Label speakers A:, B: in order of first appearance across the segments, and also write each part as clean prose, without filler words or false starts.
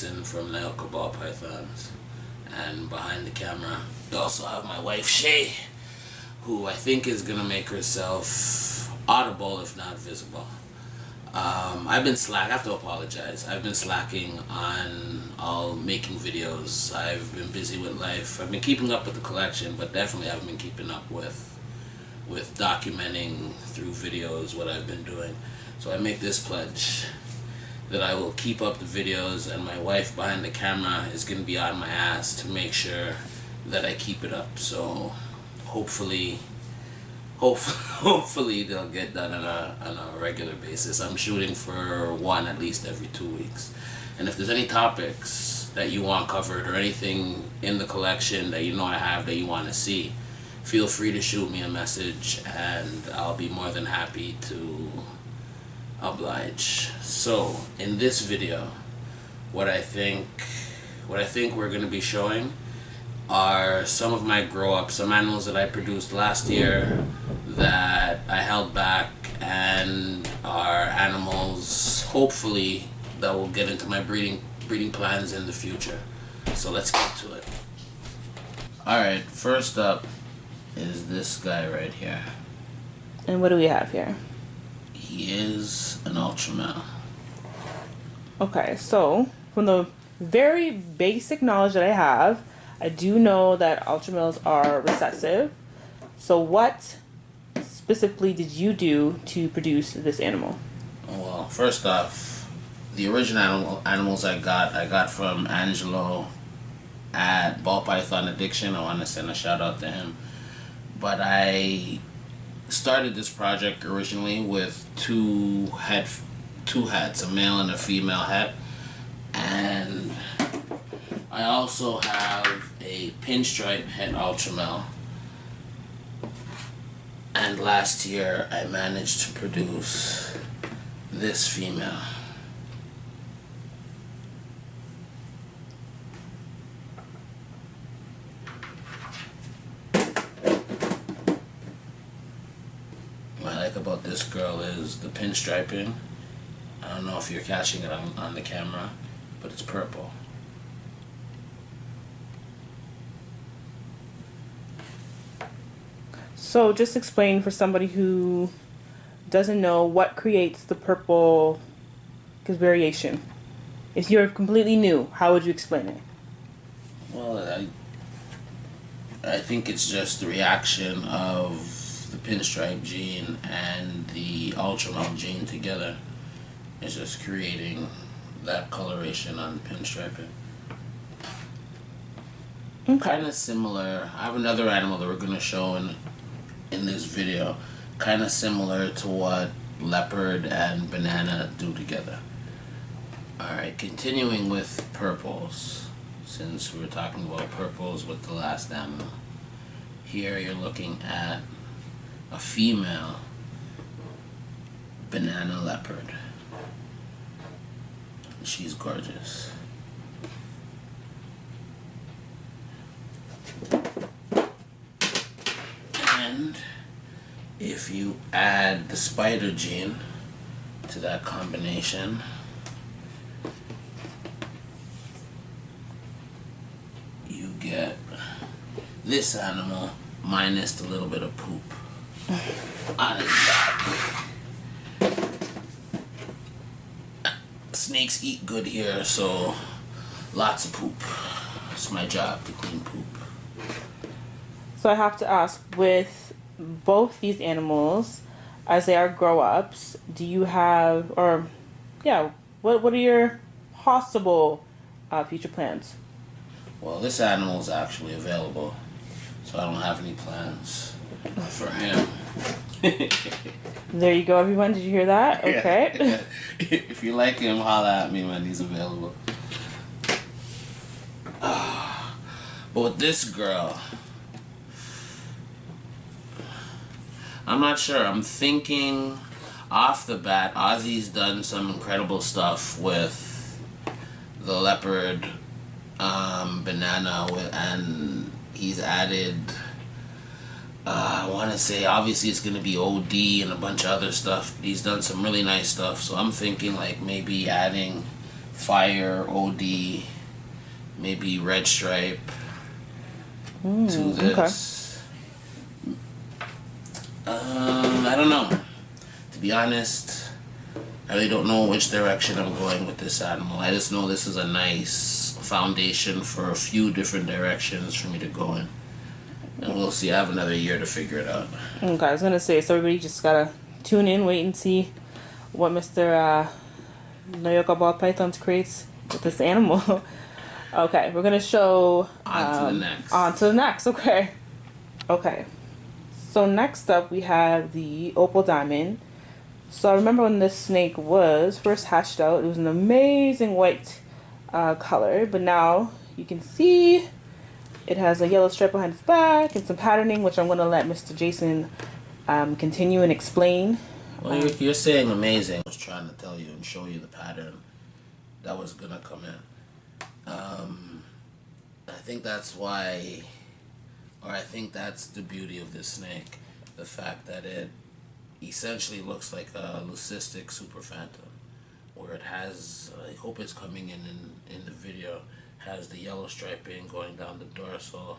A: Jason from Nyoka Ball Pythons. And behind the camera, we also have my wife Shay, who I think is gonna make herself audible if not visible. I've been I have to apologize. I've been slacking on all making videos. I've been busy with life. I've been keeping up with the collection, but definitely haven't been keeping up with documenting through videos what I've been doing. So I make this pledge that I will keep up the videos, and my wife behind the camera is going to be on my ass to make sure that I keep it up. So hopefully they'll get done on a regular basis. I'm shooting for one at least every 2 weeks. And if there's any topics that you want covered or anything in the collection that you know I have that you want to see, feel free to shoot me a message and I'll be more than happy to oblige. So in this video, what I think we're going to be showing are some of my grow-ups, some animals that I produced last year that I held back, and are animals hopefully that will get into my breeding plans in the future. So let's get to it. Alright, first up is this guy right here.
B: And what do we have here?
A: He is an ultra male.
B: Okay, so from the very basic knowledge that I have, I do know that ultra males are recessive. So what specifically did you do to produce this animal?
A: Well, first off, the original animals I got from Angelo at Ball Python Addiction. I want to send a shout out to him. But I started this project originally with two hats, a male and a female hat, and I also have a pinstripe het ultra male. And last year I managed to produce this female. What I like about this girl is the pinstriping. I don't know if you're catching it on the camera, but it's purple.
B: So just explain for somebody who doesn't know what creates the purple variation. If you're completely new, how would you explain it?
A: Well, I think it's just the reaction of the pinstripe gene and the ultramel gene together. It's just creating that coloration on the pinstriping.
B: Okay.
A: Kind of similar. I have another animal that we're going to show in this video, kind of similar to what leopard and banana do together. Alright, continuing with purples, since we were talking about purples with the last animal. Here you're looking at a female banana leopard. She's gorgeous. And if you add the spider gene to that combination, you get this animal minus a little bit of poop on its back. Snakes eat good here, so lots of poop. It's my job to clean poop.
B: So I have to ask, with both these animals, as they are grow-ups, do you have, what are your possible future plans?
A: Well, this animal is actually available, so I don't have any plans for him.
B: There you go, everyone. Did you hear that? Okay.
A: Yeah. If you like him, holla at me when he's available. But with this girl, I'm not sure. I'm thinking off the bat, Ozzy's done some incredible stuff with the leopard banana, and he's added, I want to say, obviously it's going to be OD and a bunch of other stuff. He's done some really nice stuff, so I'm thinking like maybe adding fire, OD, maybe red stripe to this. I don't know. To be honest, I really don't know which direction I'm going with this animal. I just know this is a nice foundation for a few different directions for me to go in. And we'll see. I have another year to figure it out.
B: Okay, I was gonna say, so everybody just gotta tune in, wait and see what Mr. Nyoka ball pythons creates with this animal. Okay, we're gonna show
A: On to the next.
B: On to the next. Okay. Okay. So next up we have the opal diamond. So I remember when this snake was first hatched out, it was an amazing white color, but now you can see it has a yellow stripe behind its back and some patterning, which I'm gonna let Mr. Jason continue and explain.
A: Well, you're saying amazing. I was trying to tell you and show you the pattern that was gonna come in. I think that's why, or I think that's the beauty of this snake, the fact that it essentially looks like a leucistic super phantom, where it has, I hope it's coming in the video, has the yellow striping going down the dorsal,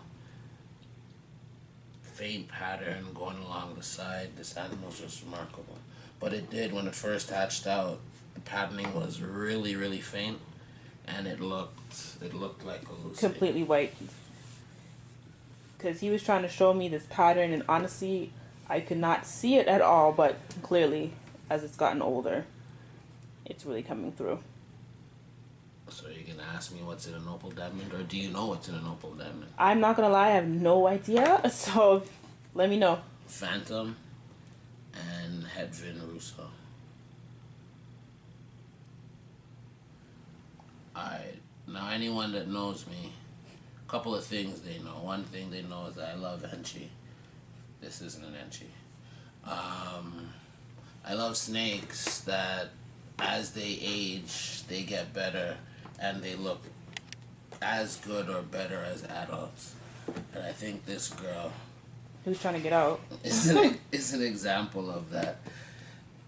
A: faint pattern going along the side. This animal's just remarkable. But it did, when it first hatched out, the patterning was really, really faint, and it looked like a lucid.
B: Completely white. Because he was trying to show me this pattern, and honestly, I could not see it at all, but clearly, as it's gotten older, it's really coming through.
A: So you're gonna ask me what's in an opal diamond, or do you know what's in an opal diamond?
B: I'm not gonna lie, I have no idea, so let me know.
A: Phantom and Hedvin Russo. Alright, now anyone that knows me, a couple of things they know. One thing they know is that I love Enchi. This isn't an Enchi. I love snakes that as they age, they get better and they look as good or better as adults. And I think this girl
B: Who's trying to get out?
A: is an example of that.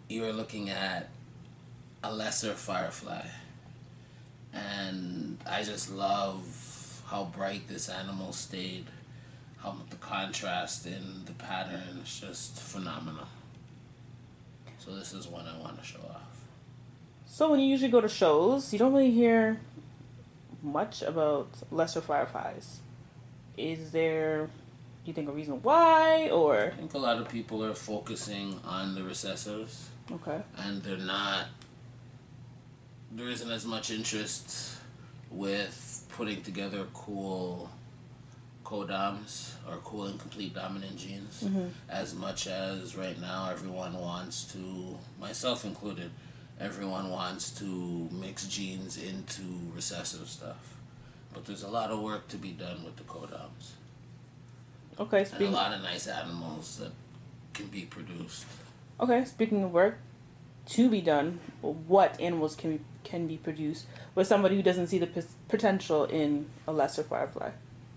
A: You are looking at a lesser firefly. And I just love how bright this animal stayed. How the contrast in the pattern is just phenomenal. So this is one I want to show off.
B: So when you usually go to shows, you don't really hear much about lesser fireflies. Is there, do you think, a reason why, or?
A: I think a lot of people are focusing on the recessives.
B: Okay.
A: And there isn't as much interest with putting together cool codoms or cool and complete dominant genes, as much as right now everyone wants to, myself included, everyone wants to mix genes into recessive stuff. But there's a lot of work to be done with the codoms.
B: Okay,
A: And a lot of nice animals that can be produced.
B: Okay, speaking of work to be done, what animals can be produced with somebody who doesn't see the potential in a lesser firefly?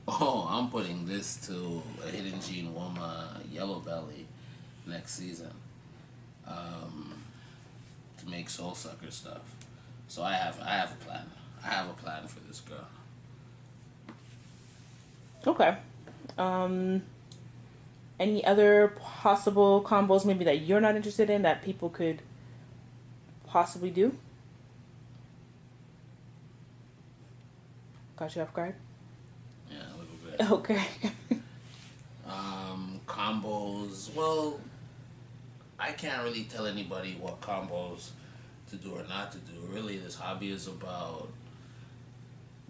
A: Oh, I'm putting this to a hidden gene Woma yellow belly next season, to make soul sucker stuff. So I have a plan. I have a plan for this girl.
B: Okay. Any other possible combos maybe that you're not interested in that people could possibly do? Got you off guard?
A: Yeah, a little bit.
B: Okay.
A: Combos. Well, I can't really tell anybody what combos to do or not to do. Really, this hobby is about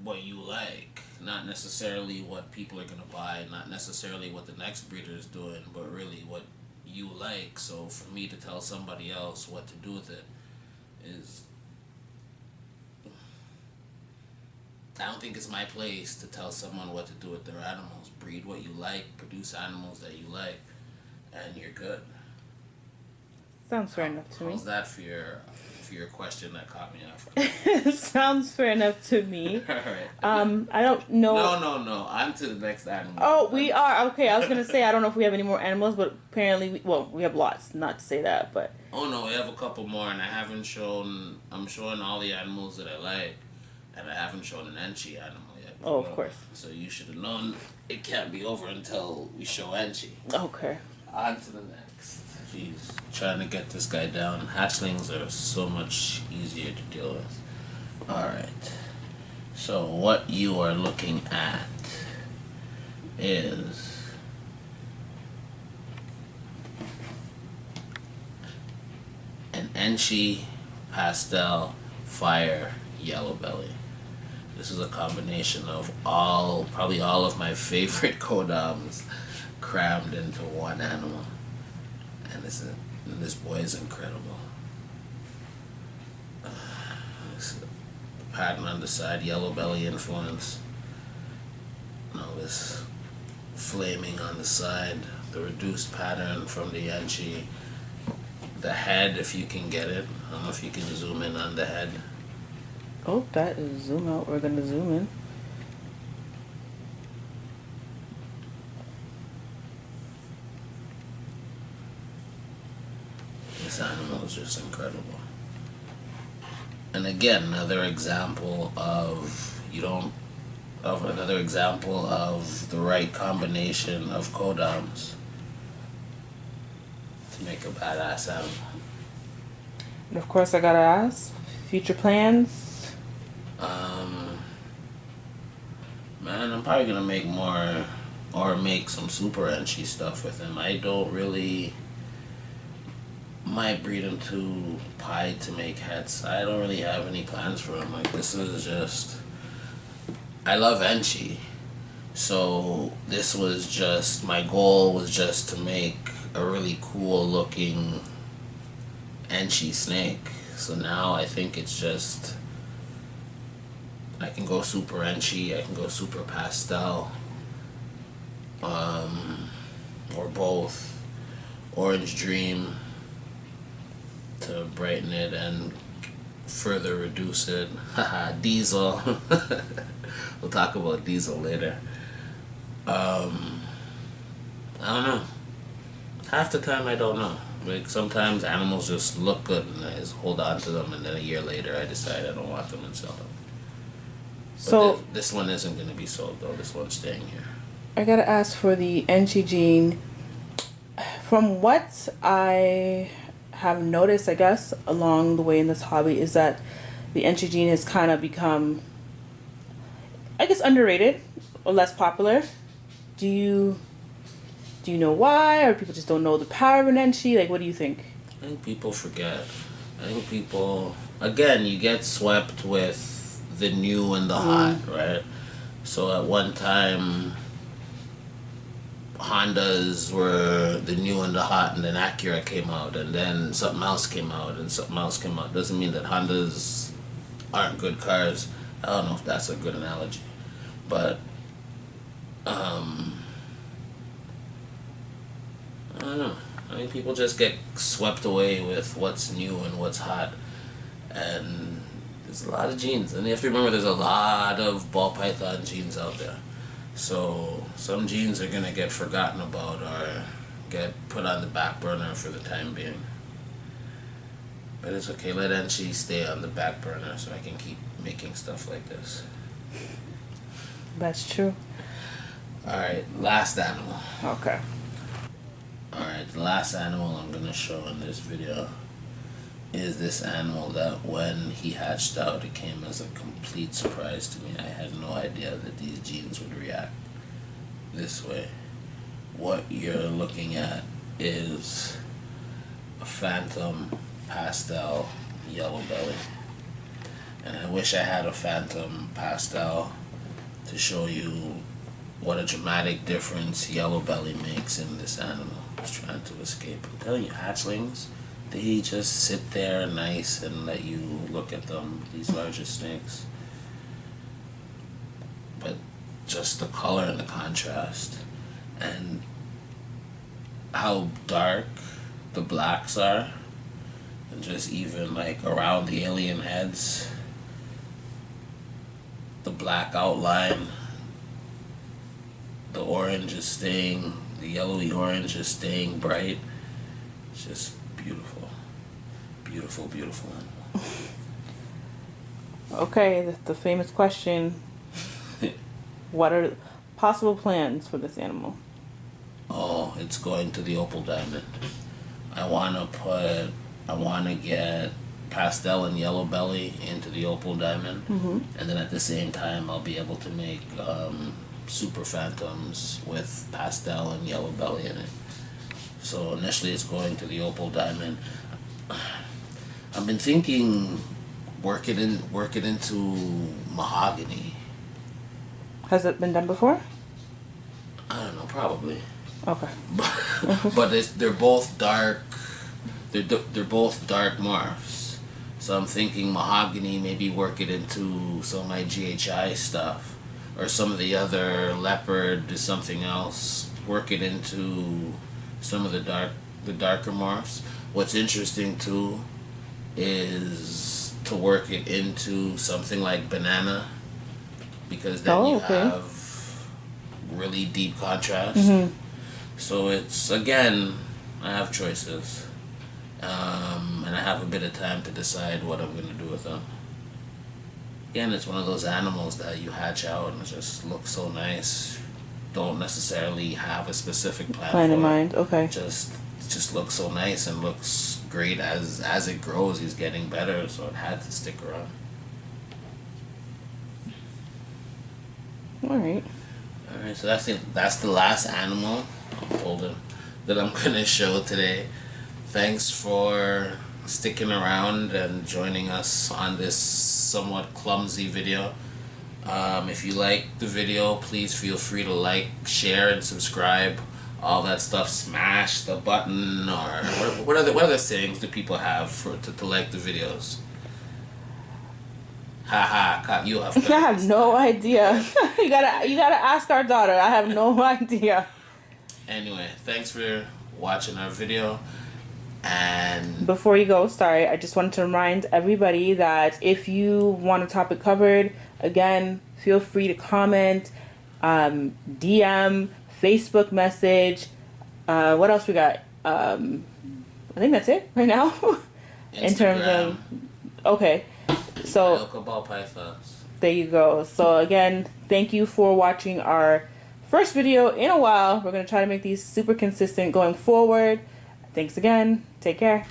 A: what you like, not necessarily what people are gonna buy, not necessarily what the next breeder is doing, but really what you like. So for me to tell somebody else what to do with it is, I don't think it's my place to tell someone what to do with their animals. Breed what you like, produce animals that you like, and you're good.
B: Sounds fair enough to me.
A: How's that for for your question that caught me off guard.
B: Sounds fair enough to me.
A: All right.
B: I don't know.
A: No. On to the next animal.
B: Oh, we are okay. I was gonna say I don't know if we have any more animals, but apparently, we have lots. Not to say that, but
A: Oh no, we have a couple more, and I haven't shown. I'm showing all the animals that I like, and I haven't shown an Enchi animal yet.
B: oh, of course.
A: So you should have known it can't be over until we show Enchi.
B: Okay.
A: On to the next. Jeez, trying to get this guy down. Hatchlings are so much easier to deal with. Alright. So what you are looking at is an Enchi pastel fire yellow belly. This is a combination of probably all of my favorite Kodams crammed into one animal. And this boy is incredible. This pattern on the side, yellow belly influence. This flaming on the side, the reduced pattern from the Enchi. The head, if you can get it. I don't know if you can zoom in on the head.
B: Oh, that is zoom out. We're gonna zoom in.
A: This animal is just incredible. And again, another example of the right combination of Kodams to make a badass animal.
B: And of course, I gotta ask, future plans?
A: Man, I'm probably gonna make more or make some super Enchi stuff with him. I don't really might breed him too pied to make heads. I don't really have any plans for him. Like, this is just, I love Enchi, so this was just, my goal was just to make a really cool looking Enchi snake. So now I think it's just, I can go super Enchi, I can go super pastel, or both, Orange Dream, to brighten it and further reduce it. Haha, Diesel. We'll talk about Diesel later. I don't know. Half the time I don't know. Like, sometimes animals just look good and I just hold on to them, and then a year later I decide I don't want them and sell them. But
B: So
A: this one isn't going to be sold though. This one's staying here.
B: I gotta ask for the Enchi gene. From what I have noticed, I guess, along the way in this hobby, is that the Enchi gene has kind of become, I guess, underrated or less popular. Do you know why, or people just don't know the power of an Enchi? Like, what do you think?
A: I think people forget. I think people, again, you get swept with the new and the hot, right? So at one time, Hondas were the new and the hot, and then Acura came out, and then something else came out, and something else came out. Doesn't mean that Hondas aren't good cars. I don't know if that's a good analogy, but I don't know. I mean, people just get swept away with what's new and what's hot, and there's a lot of genes, and you have to remember there's a lot of ball python genes out there. So some genes are gonna get forgotten about or get put on the back burner for the time being. But it's okay, let Enchi stay on the back burner so I can keep making stuff like this.
B: That's true.
A: Alright, last animal.
B: Okay.
A: Alright, the last animal I'm gonna show in this video is this animal that when he hatched out, it came as a complete surprise to me. I had no idea that these genes would react this way. What you're looking at is a phantom pastel yellow belly. And I wish I had a phantom pastel to show you what a dramatic difference yellow belly makes in this animal. It's trying to escape. I'm telling you, hatchlings, they just sit there nice and let you look at them, these larger snakes. But just the color and the contrast and how dark the blacks are And just even like around the alien heads, the black outline, the orange is staying, the yellowy orange is staying bright. It's just beautiful. Beautiful, beautiful animal.
B: Okay, the famous question. What are possible plans for this animal?
A: Oh, it's going to the opal diamond. I wanna get pastel and yellow belly into the opal diamond, and then at the same time I'll be able to make super phantoms with pastel and yellow belly in it. So initially it's going to the opal diamond. I've been thinking work it into mahogany.
B: Has it been done before?
A: I don't know, probably.
B: Okay.
A: But they're both dark. They're both dark morphs. So I'm thinking mahogany, maybe work it into some of my GHI stuff, or some of the other leopard is something else. Work it into some of the darker morphs. What's interesting too is to work it into something like banana, because then you have really deep contrast. So it's, again, I have choices, and I have a bit of time to decide what I'm gonna do with them. Again, it's one of those animals that you hatch out and it just looks so nice. Don't necessarily have a specific plan
B: in
A: for
B: mind.
A: it.
B: Okay.
A: Just looks so nice and looks great as it grows. He's getting better, so it had to stick around.
B: All right.
A: All right, so that's the last animal that I'm gonna show today. Thanks for sticking around and joining us on this somewhat clumsy video. If you like the video, please feel free to like, share, and subscribe. All that stuff. Smash the button, or what other sayings do people have to like the videos? Haha, you have.
B: I have no idea. you gotta ask our daughter. I have no idea.
A: Anyway, thanks for watching our video. And
B: before you go, sorry, I just wanted to remind everybody that if you want a topic covered, again, feel free to comment, DM, Facebook message. What else we got? I think that's it right now. In terms of, okay, so
A: ball pythons.
B: There you go. So again, thank you for watching our first video in a while. We're gonna try to make these super consistent going forward. Thanks again. Take care.